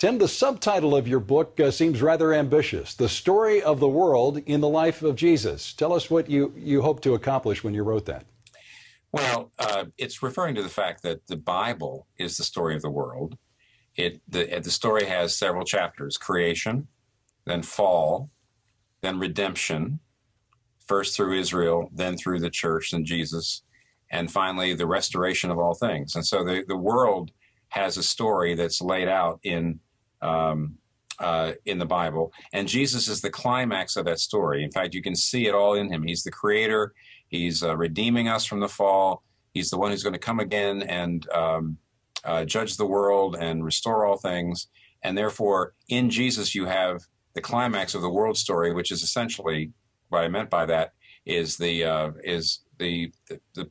Tim, the subtitle of your book seems rather ambitious. The Story of the World in the Life of Jesus. Tell us what you hope to accomplish when you wrote that. Well, it's referring to the fact that the Bible is the story of the world. The story has several chapters: creation, then fall, then redemption, first through Israel, then through the church and Jesus, and finally the restoration of all things. And so the world has a story that's laid out in the Bible, and Jesus is the climax of that story. In fact, you can see it all in him. He's the creator. He's redeeming us from the fall. He's the one who's going to come again and judge the world and restore all things. And therefore, in Jesus, you have the climax of the world story, which is essentially what I meant by that is the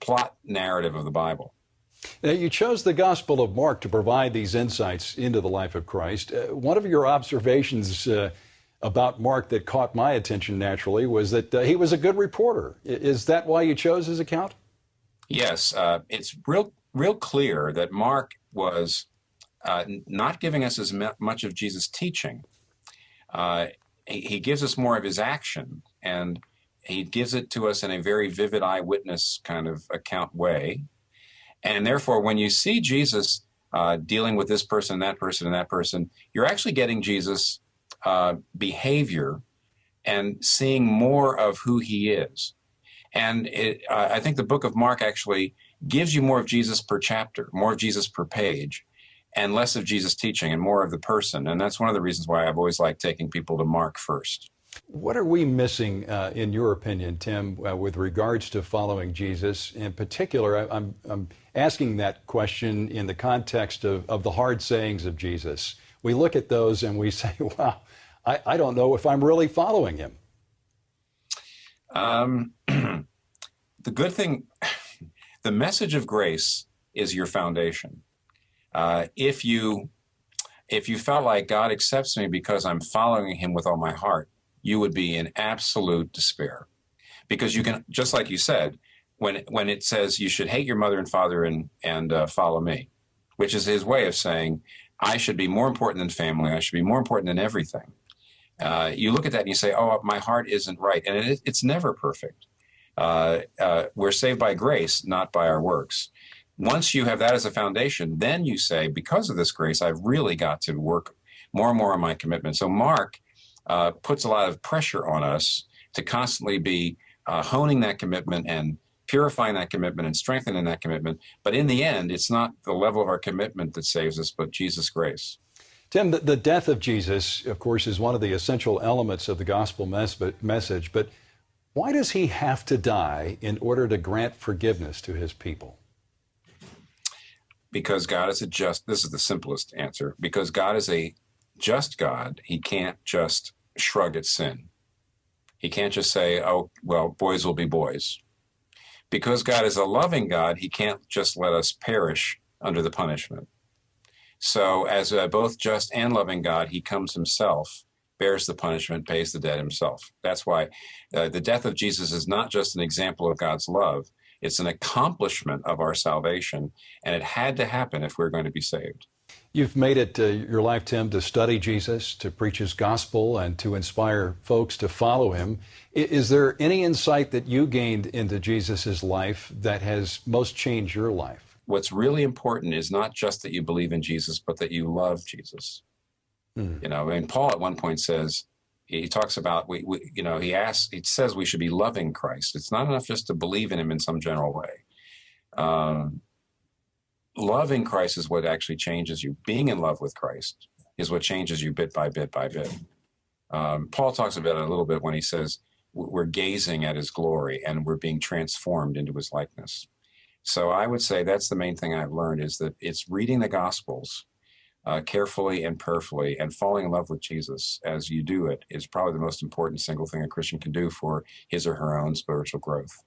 plot narrative of the Bible. Now, you chose the Gospel of Mark to provide these insights into the life of Christ. One of your observations about Mark that caught my attention naturally was that he was a good reporter. Is that why you chose his account? Yes, it's real clear that Mark was not giving us as much of Jesus' teaching. He gives us more of his action, and he gives it to us in a very vivid eyewitness kind of account way. And therefore, when you see Jesus dealing with this person, that person, and that person, you're actually getting Jesus' behavior and seeing more of who he is. And I think the book of Mark actually gives you more of Jesus per chapter, more of Jesus per page, and less of Jesus' teaching and more of the person. And that's one of the reasons why I've always liked taking people to Mark first. What are we missing, in your opinion, Tim, with regards to following Jesus? In particular, I'm asking that question in the context of the hard sayings of Jesus. We look at those and we say, wow, I don't know if I'm really following him. The good thing, the message of grace is your foundation. If you felt like God accepts me because I'm following him with all my heart, you would be in absolute despair. Because you can, just like you said, when it says you should hate your mother and father and follow me, which is his way of saying, I should be more important than family, I should be more important than everything. You look at that and you say, oh, my heart isn't right. And it's never perfect. We're saved by grace, not by our works. Once you have that as a foundation, then you say, because of this grace, I've really got to work more and more on my commitment. So Mark puts a lot of pressure on us to constantly be honing that commitment and purifying that commitment and strengthening that commitment. But in the end, it's not the level of our commitment that saves us, but Jesus' grace. Tim, the death of Jesus, of course, is one of the essential elements of the gospel message, but why does he have to die in order to grant forgiveness to his people? Because God is this is the simplest answer, because God is a just God. He can't just shrug at sin. He can't just say, oh, well, boys will be boys. Because God is a loving God, he can't just let us perish under the punishment. So as a both just and loving God, he comes himself, bears the punishment, pays the debt himself. That's why the death of Jesus is not just an example of God's love. It's an accomplishment of our salvation, and it had to happen if we're going to be saved. You've made it your life, Tim, to study Jesus, to preach his gospel, and to inspire folks to follow him. Is there any insight that you gained into Jesus' life that has most changed your life? What's really important is not just that you believe in Jesus, but that you love Jesus. You know, and Paul at one point says, he talks about, he says we should be loving Christ. It's not enough just to believe in him in some general way. Loving Christ is what actually changes you. Being in love with Christ is what changes you bit by bit by bit. Paul talks about it a little bit when he says we're gazing at his glory and we're being transformed into his likeness. So I would say that's the main thing I've learned, is that it's reading the Gospels carefully and prayerfully and falling in love with Jesus as you do it is probably the most important single thing a Christian can do for his or her own spiritual growth.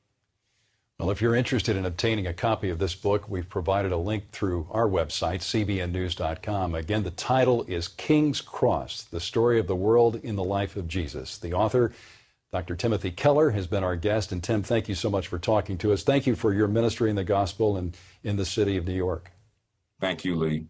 Well, if you're interested in obtaining a copy of this book, we've provided a link through our website, cbnnews.com. Again, the title is King's Cross, the story of the world in the life of Jesus. The author, Dr. Timothy Keller, has been our guest. And Tim, thank you so much for talking to us. Thank you for your ministry in the gospel and in the city of New York. Thank you, Lee.